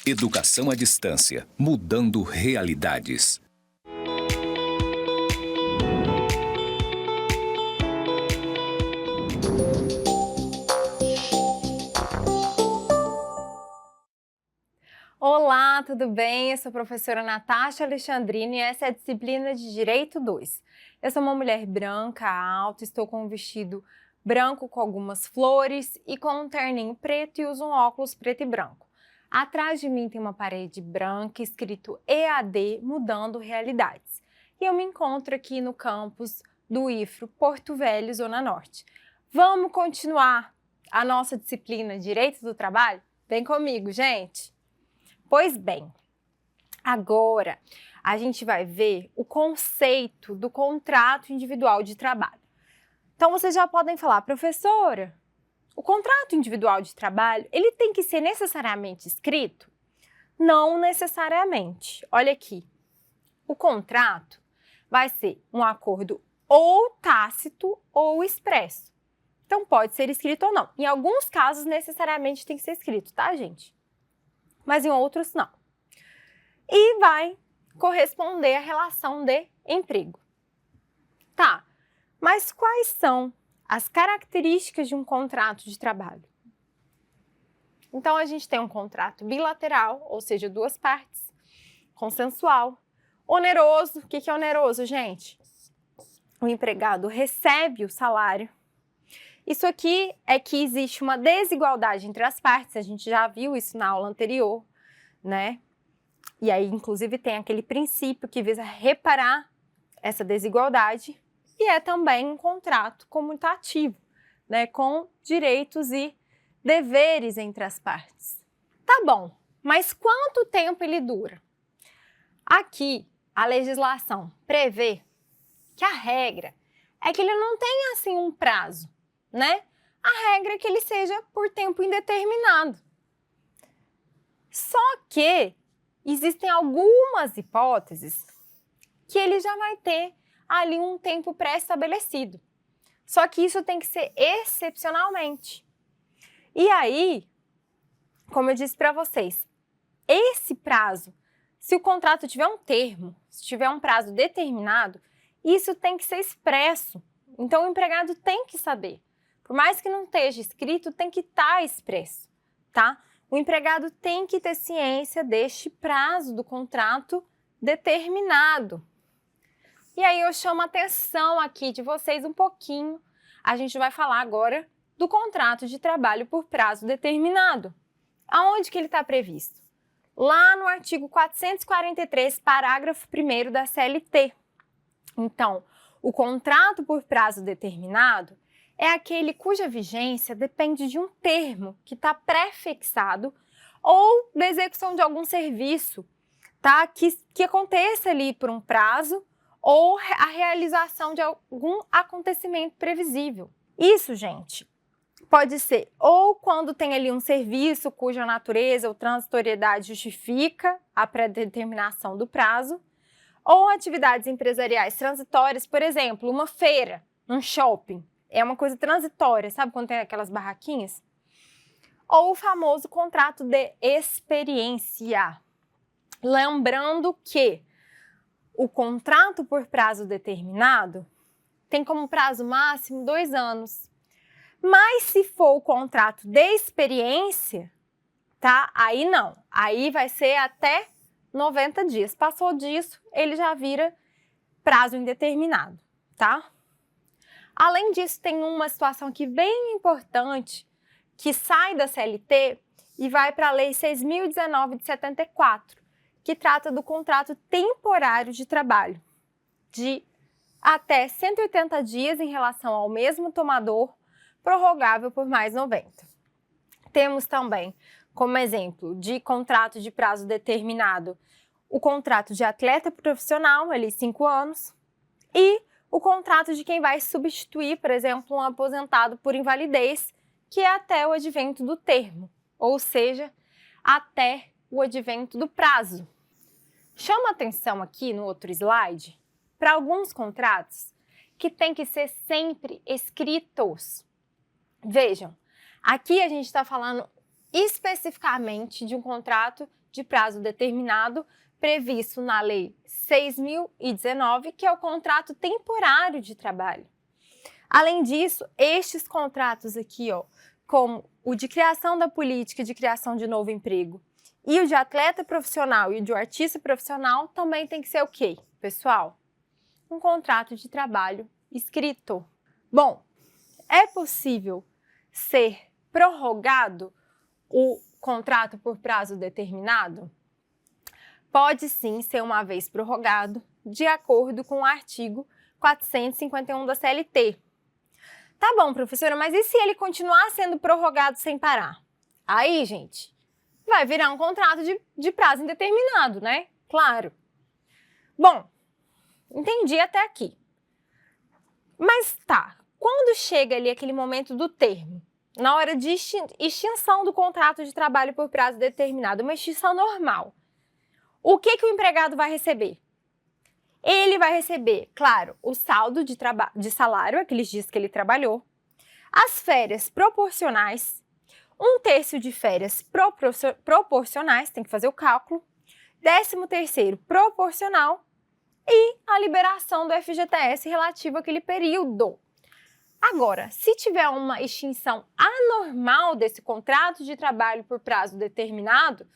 Educação à distância, mudando realidades. Olá, tudo bem? Eu sou a professora Natasha Alexandrino e essa é a disciplina de Direito 2. Eu sou uma mulher branca, alta, estou com um vestido branco com algumas flores e com um terninho preto e uso um óculos preto e branco. Atrás de mim tem uma parede branca escrito EAD Mudando Realidades. E eu me encontro aqui no campus do IFRO Porto Velho, Zona Norte. Vamos continuar a nossa disciplina Direito do Trabalho? Vem comigo, gente! Pois bem, agora a gente vai ver o conceito do contrato individual de trabalho. Então, vocês já podem falar, professora, o contrato individual de trabalho, ele tem que ser necessariamente escrito? Não necessariamente. Olha aqui, o contrato vai ser um acordo ou tácito ou expresso. Então, pode ser escrito ou não. Em alguns casos, necessariamente tem que ser escrito, tá, gente? Mas em outros não. E vai corresponder à relação de emprego. Tá, mas quais são as características de um contrato de trabalho? Então, a gente tem um contrato bilateral, ou seja, duas partes, consensual, oneroso. O que é oneroso, gente? O empregado recebe o salário. Isso aqui é que existe uma desigualdade entre as partes, a gente já viu isso na aula anterior, né? E aí, inclusive, tem aquele princípio que visa reparar essa desigualdade e é também um contrato comutativo, né? Com direitos e deveres entre as partes. Tá bom, mas quanto tempo ele dura? Aqui, a legislação prevê que a regra é que ele não tem, assim, um prazo, né? A regra é que ele seja por tempo indeterminado. Só que existem algumas hipóteses que ele já vai ter ali um tempo pré-estabelecido. Só que isso tem que ser excepcionalmente. E aí, como eu disse para vocês, esse prazo, se o contrato tiver um termo, se tiver um prazo determinado, isso tem que ser expresso. Então, o empregado tem que saber. Por mais que não esteja escrito, tem que estar expresso, tá? O empregado tem que ter ciência deste prazo do contrato determinado. E aí eu chamo a atenção aqui de vocês um pouquinho. A gente vai falar agora do contrato de trabalho por prazo determinado. Aonde que ele está previsto? Lá no artigo 443, parágrafo 1º da CLT. Então, o contrato por prazo determinado é aquele cuja vigência depende de um termo que está pré-fixado ou da execução de algum serviço, tá? Que aconteça ali por um prazo ou a realização de algum acontecimento previsível. Isso, gente, pode ser ou quando tem ali um serviço cuja natureza ou transitoriedade justifica a pré-determinação do prazo, ou atividades empresariais transitórias, por exemplo, uma feira, um shopping. É uma coisa transitória, sabe quando tem aquelas barraquinhas? Ou o famoso contrato de experiência. Lembrando que o contrato por prazo determinado tem como prazo máximo 2 anos. Mas se for o contrato de experiência, tá? Aí não. Aí vai ser até 90 dias. Passou disso, ele já vira prazo indeterminado, tá? Além disso, tem uma situação aqui bem importante que sai da CLT e vai para a Lei 6.019 de 74, que trata do contrato temporário de trabalho, de até 180 dias em relação ao mesmo tomador, prorrogável por mais 90. Temos também, como exemplo de contrato de prazo determinado, o contrato de atleta profissional, ali 5 anos, e o contrato de quem vai substituir, por exemplo, um aposentado por invalidez, que é até o advento do termo, ou seja, até o advento do prazo. Chama atenção aqui no outro slide para alguns contratos que têm que ser sempre escritos. Vejam, aqui a gente está falando especificamente de um contrato de prazo determinado previsto na Lei 6.019, que é o contrato temporário de trabalho. Além disso, estes contratos aqui, como o de criação da política de criação de novo emprego e o de atleta profissional e o de artista profissional, também tem que ser o quê, pessoal? Um contrato de trabalho escrito. Bom, é possível ser prorrogado o contrato por prazo determinado? Pode sim ser uma vez prorrogado, de acordo com o artigo 451 da CLT. Tá bom, professora, mas e se ele continuar sendo prorrogado sem parar? Aí, gente, vai virar um contrato de prazo indeterminado, né? Claro. Bom, entendi até aqui. Mas tá, quando chega ali aquele momento do termo, na hora de extinção do contrato de trabalho por prazo determinado, uma extinção normal, o que o empregado vai receber? Ele vai receber, claro, o saldo de salário, aqueles dias que ele trabalhou, as férias proporcionais, 1/3 de férias proporcionais, tem que fazer o cálculo, 13º proporcional e a liberação do FGTS relativo àquele período. Agora, se tiver uma extinção anormal desse contrato de trabalho por prazo determinado,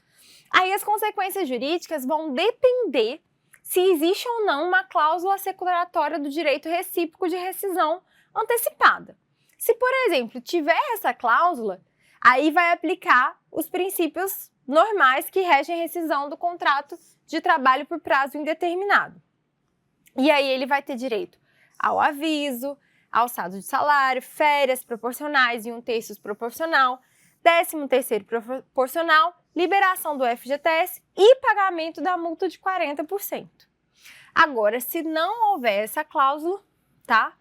aí as consequências jurídicas vão depender se existe ou não uma cláusula assecuratória do direito recíproco de rescisão antecipada. Se, por exemplo, tiver essa cláusula, aí vai aplicar os princípios normais que regem a rescisão do contrato de trabalho por prazo indeterminado. E aí ele vai ter direito ao aviso, ao saldo de salário, férias proporcionais e 1/3 proporcional, 13º proporcional, liberação do FGTS e pagamento da multa de 40%. Agora, se não houver essa cláusula, tá?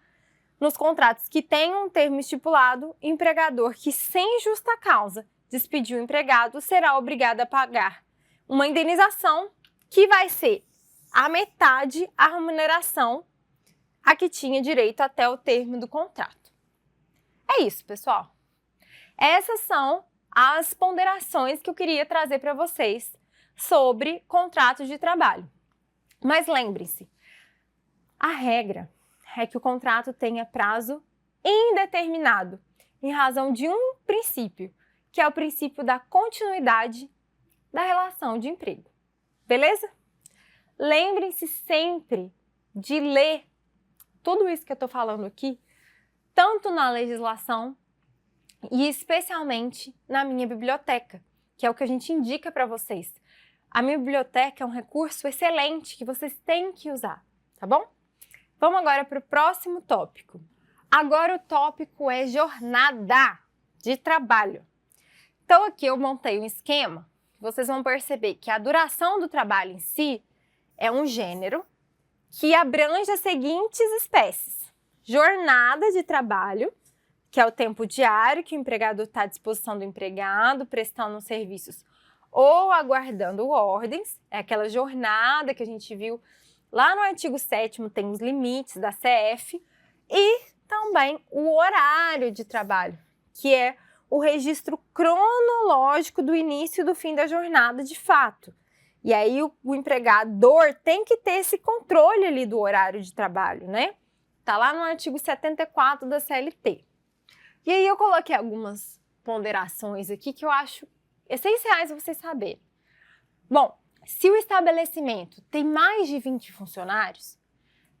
Nos contratos que tenham um termo estipulado, o empregador que sem justa causa despediu o empregado será obrigado a pagar uma indenização que vai ser a metade a remuneração a que tinha direito até o termo do contrato. É isso, pessoal. Essas são as ponderações que eu queria trazer para vocês sobre contratos de trabalho. Mas lembrem-se, a regra é que o contrato tenha prazo indeterminado, em razão de um princípio, que é o princípio da continuidade da relação de emprego. Beleza? Lembrem-se sempre de ler tudo isso que eu estou falando aqui, tanto na legislação e especialmente na minha biblioteca, que é o que a gente indica para vocês. A minha biblioteca é um recurso excelente que vocês têm que usar, tá bom? Vamos agora para o próximo tópico. Agora o tópico é jornada de trabalho. Então aqui eu montei um esquema, vocês vão perceber que a duração do trabalho em si é um gênero que abrange as seguintes espécies. Jornada de trabalho, que é o tempo diário que o empregador está à disposição do empregado, prestando serviços ou aguardando ordens, é aquela jornada que a gente viu lá no artigo 7º, tem os limites da CF, e também o horário de trabalho, que é o registro cronológico do início e do fim da jornada de fato. E aí o empregador tem que ter esse controle ali do horário de trabalho, né? Tá lá no artigo 74 da CLT. E aí eu coloquei algumas ponderações aqui que eu acho essenciais vocês saberem. Bom, se o estabelecimento tem mais de 20 funcionários,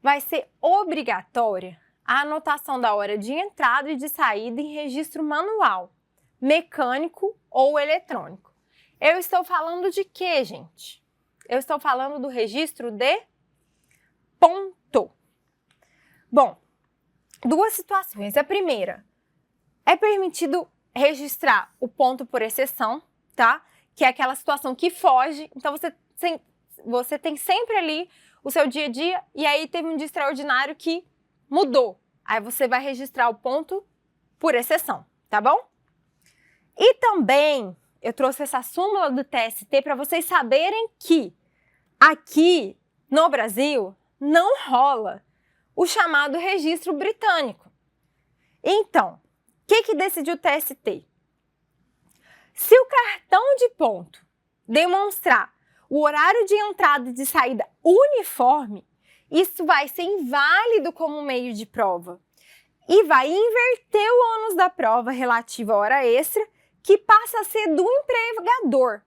vai ser obrigatória a anotação da hora de entrada e de saída em registro manual, mecânico ou eletrônico. Eu estou falando de quê, gente? Eu estou falando do registro de ponto. Bom, duas situações. A primeira, é permitido registrar o ponto por exceção, tá? Que é aquela situação que foge. Então, você tem sempre ali o seu dia a dia e aí teve um dia extraordinário que mudou. Aí você vai registrar o ponto por exceção, tá bom? E também eu trouxe essa súmula do TST para vocês saberem que aqui no Brasil não rola o chamado registro britânico. Então, o que decidiu o TST? Se o cartão de ponto demonstrar o horário de entrada e de saída uniforme, isso vai ser inválido como meio de prova e vai inverter o ônus da prova relativo à hora extra, que passa a ser do empregador,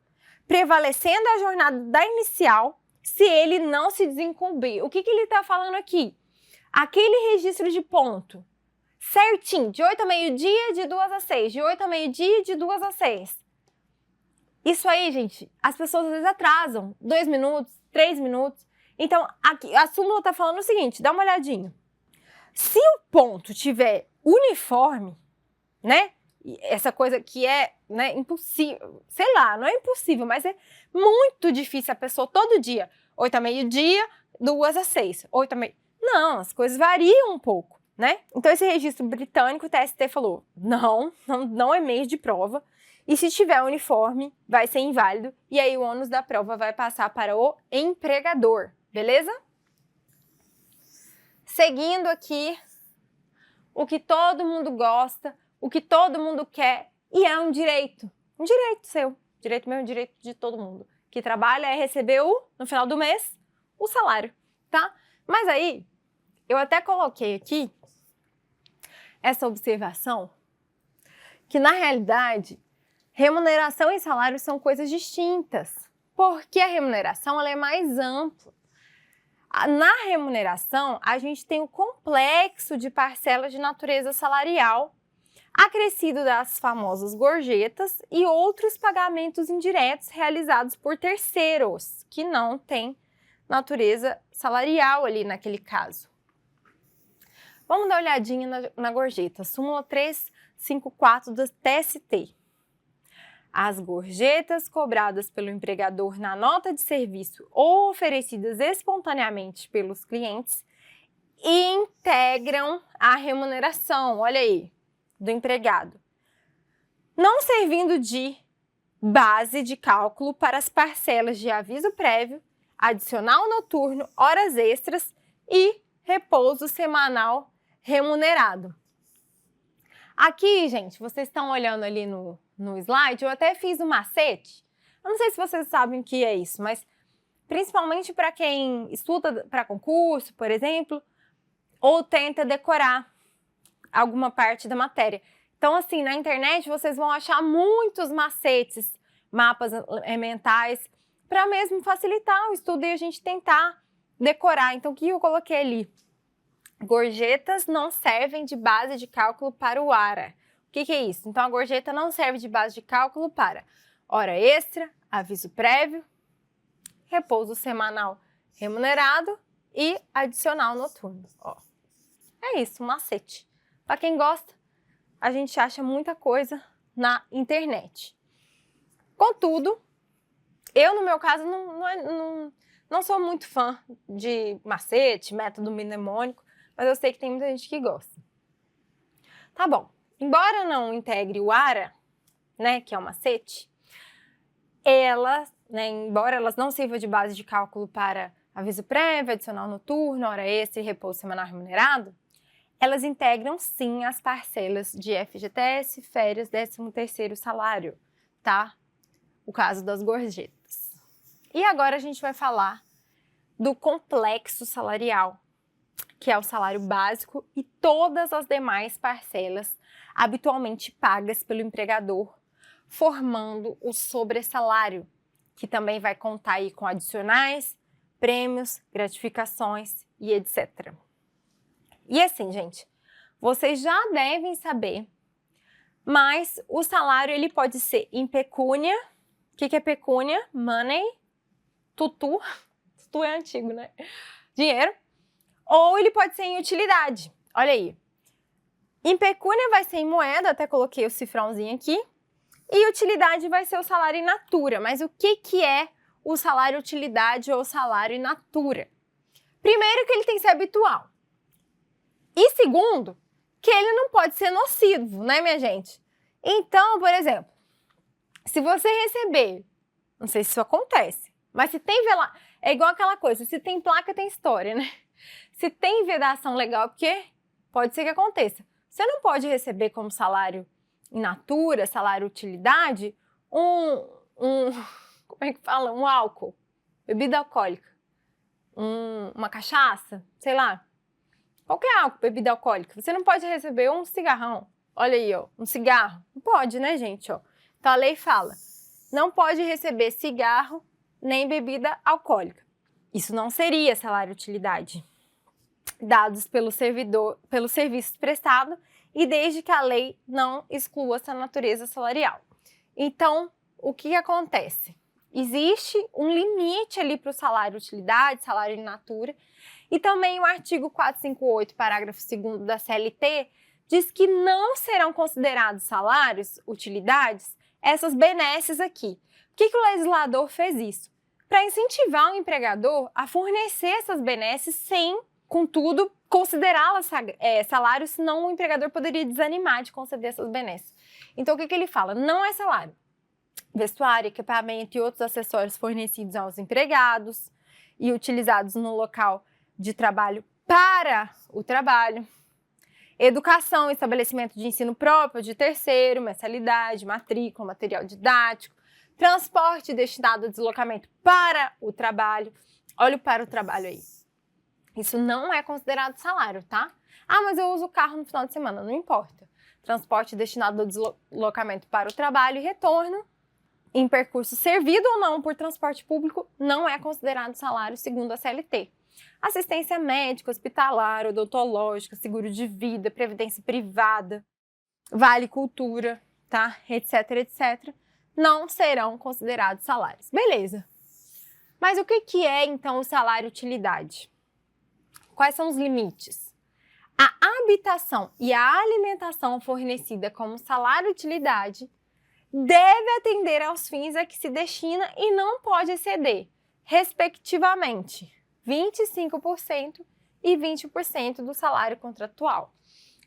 prevalecendo a jornada da inicial se ele não se desincumbir. O que ele está falando aqui? Aquele registro de ponto, certinho, de 8 a meio-dia, de 2 às 6, de 8 a meio-dia, de 2 às 6. Isso aí, gente, as pessoas às vezes atrasam 2 minutos, 3 minutos. Então, aqui, a súmula está falando o seguinte, dá uma olhadinha. Se o ponto tiver uniforme, né? Essa coisa que é, né, impossível, sei lá, não é impossível, mas é muito difícil a pessoa todo dia, 8 a meio-dia, 2 às 6, 8 a meio... Não, as coisas variam um pouco, né? Então esse registro britânico, o TST falou, não é meio de prova, e se tiver uniforme, vai ser inválido, e aí o ônus da prova vai passar para o empregador, beleza? Seguindo aqui, o que todo mundo gosta, o que todo mundo quer, e é um direito seu, direito meu, direito de todo mundo, que trabalha é receber no final do mês, o salário, tá? Mas aí, eu até coloquei aqui essa observação, que na realidade, remuneração e salário são coisas distintas, porque a remuneração ela é mais ampla. Na remuneração, a gente tem o complexo de parcelas de natureza salarial, acrescido das famosas gorjetas e outros pagamentos indiretos realizados por terceiros, que não têm natureza salarial ali naquele caso. Vamos dar uma olhadinha na gorjeta, súmula 354 do TST. As gorjetas cobradas pelo empregador na nota de serviço ou oferecidas espontaneamente pelos clientes integram a remuneração, olha aí, do empregado, não servindo de base de cálculo para as parcelas de aviso prévio, adicional noturno, horas extras e repouso semanal remunerado. Aqui, gente, vocês estão olhando ali no slide, eu até fiz um macete. Eu não sei se vocês sabem o que é isso, mas principalmente para quem estuda para concurso, por exemplo, ou tenta decorar alguma parte da matéria. Então, assim, na internet vocês vão achar muitos macetes, mapas mentais, para mesmo facilitar o estudo e a gente tentar decorar. Então, o que eu coloquei ali? Gorjetas não servem de base de cálculo para o ARA. O que é isso? Então, a gorjeta não serve de base de cálculo para hora extra, aviso prévio, repouso semanal remunerado e adicional noturno. Ó, é isso, um macete. Para quem gosta, a gente acha muita coisa na internet. Contudo, eu, no meu caso, não sou muito fã de macete, método mnemônico, mas eu sei que tem muita gente que gosta. Tá bom. Embora não integre o ARA, né, que é o macete, embora elas não sirvam de base de cálculo para aviso prévio, adicional noturno, hora extra e repouso semanal remunerado, elas integram sim as parcelas de FGTS, férias, 13º salário, tá? O caso das gorjetas. E agora a gente vai falar do complexo salarial, que é o salário básico e todas as demais parcelas habitualmente pagas pelo empregador, formando o sobressalário, que também vai contar aí com adicionais, prêmios, gratificações e etc. E assim, gente, vocês já devem saber, mas o salário ele pode ser em pecúnia. O que é pecúnia? Money, tutu é antigo, né? Dinheiro. Ou ele pode ser em utilidade. Olha aí. Em pecúnia vai ser em moeda, até coloquei o cifrãozinho aqui. E utilidade vai ser o salário in natura. Mas o que é o salário utilidade ou salário in natura? Primeiro, que ele tem que ser habitual. E segundo, que ele não pode ser nocivo, né, minha gente? Então, por exemplo, se você receber, não sei se isso acontece, mas se tem é igual aquela coisa, se tem placa, tem história, né? Se tem vedação legal, porque pode ser que aconteça. Você não pode receber como salário in natura, salário utilidade, como é que fala? Um álcool, bebida alcoólica, uma cachaça, sei lá. Qualquer álcool, bebida alcoólica. Você não pode receber um cigarrão. Olha aí, ó, um cigarro. Não pode, né, gente? Ó. Então a lei fala, não pode receber cigarro nem bebida alcoólica. Isso não seria salário-utilidade, dados pelo serviço prestado e desde que a lei não exclua essa natureza salarial. Então, o que acontece? Existe um limite ali para o salário-utilidade, salário in natura, e também o artigo 458, parágrafo 2º da CLT, diz que não serão considerados salários, utilidades, essas benesses aqui. Por que o legislador fez isso? Para incentivar o empregador a fornecer essas benesses sem, contudo, considerá-las salários, senão o empregador poderia desanimar de conceder essas benesses. Então, o que ele fala? Não é salário. Vestuário, equipamento e outros acessórios fornecidos aos empregados e utilizados no local de trabalho para o trabalho. Educação, estabelecimento de ensino próprio de terceiro, mensalidade, matrícula, material didático, transporte destinado ao deslocamento para o trabalho. Olha o para o trabalho aí. Isso não é considerado salário, tá? Ah, mas eu uso o carro no final de semana, não importa. Transporte destinado ao deslocamento para o trabalho e retorno, em percurso servido ou não por transporte público, não é considerado salário segundo a CLT. Assistência médica, hospitalar, odontológica, seguro de vida, previdência privada, vale cultura, tá? Etc, etc. Não serão considerados salários. Beleza. Mas o que é, então, o salário-utilidade? Quais são os limites? A habitação e a alimentação fornecida como salário-utilidade deve atender aos fins a que se destina e não pode exceder, respectivamente, 25% e 20% do salário contratual.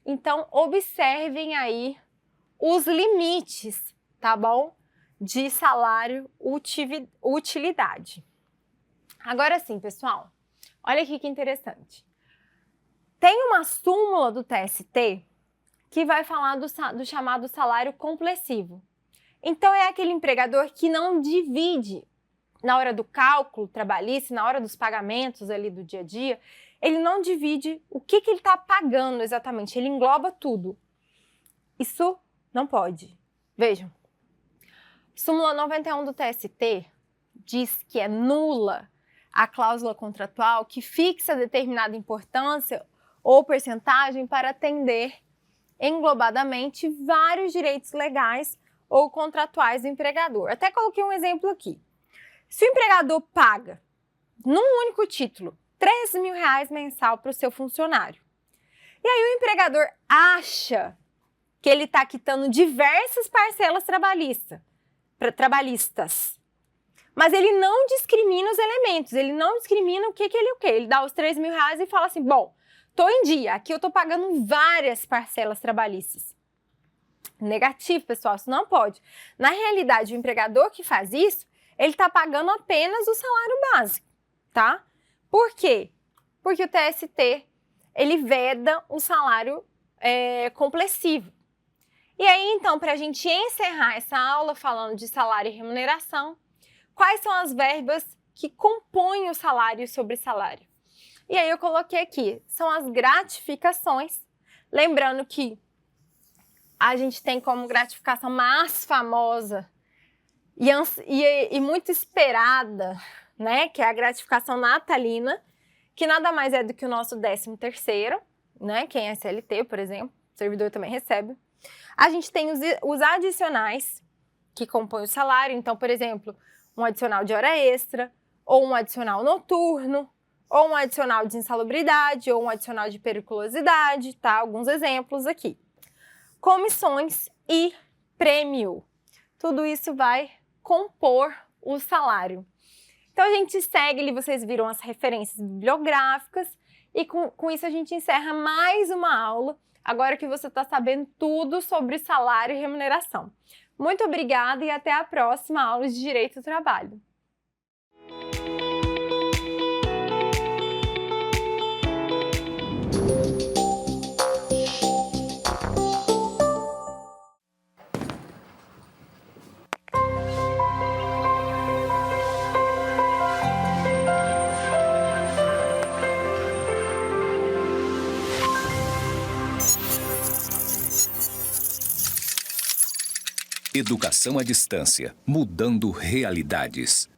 Então, observem aí os limites, tá bom? De salário utilidade. Agora sim, pessoal, olha aqui que interessante. Tem uma súmula do TST que vai falar do chamado salário complessivo. Então, é aquele empregador que não divide na hora do cálculo trabalhista, na hora dos pagamentos ali do dia a dia, ele não divide o que ele está pagando exatamente, ele engloba tudo. Isso não pode. Vejam, súmula 91 do TST diz que é nula a cláusula contratual que fixa determinada importância ou percentagem para atender englobadamente vários direitos legais ou contratuais do empregador. Até coloquei um exemplo aqui. Se o empregador paga, num único título, R$13.000 mensal para o seu funcionário, e aí o empregador acha que ele está quitando diversas parcelas trabalhistas, mas ele não discrimina os elementos, ele não discrimina o que ele o quê. Ele dá os R$13.000 e fala assim, bom, estou em dia, aqui eu estou pagando várias parcelas trabalhistas. Negativo, pessoal, isso não pode. Na realidade, o empregador que faz isso, ele está pagando apenas o salário básico, tá? Por quê? Porque o TST, ele veda o salário complessivo. E aí, então, para a gente encerrar essa aula falando de salário e remuneração, quais são as verbas que compõem o salário e o sobressalário? E aí eu coloquei aqui, são as gratificações, lembrando que a gente tem como gratificação mais famosa e muito esperada, né, que é a gratificação natalina, que nada mais é do que o nosso 13º, né, quem é CLT, por exemplo, o servidor também recebe. A gente tem os adicionais, que compõem o salário, então, por exemplo, um adicional de hora extra, ou um adicional noturno, ou um adicional de insalubridade, ou um adicional de periculosidade, tá? Alguns exemplos aqui. Comissões e prêmio. Tudo isso vai compor o salário. Então, a gente segue ali, vocês viram as referências bibliográficas, e com isso a gente encerra mais uma aula, agora que você está sabendo tudo sobre salário e remuneração. Muito obrigada e até a próxima aula de Direito do Trabalho. Educação à distância, mudando realidades.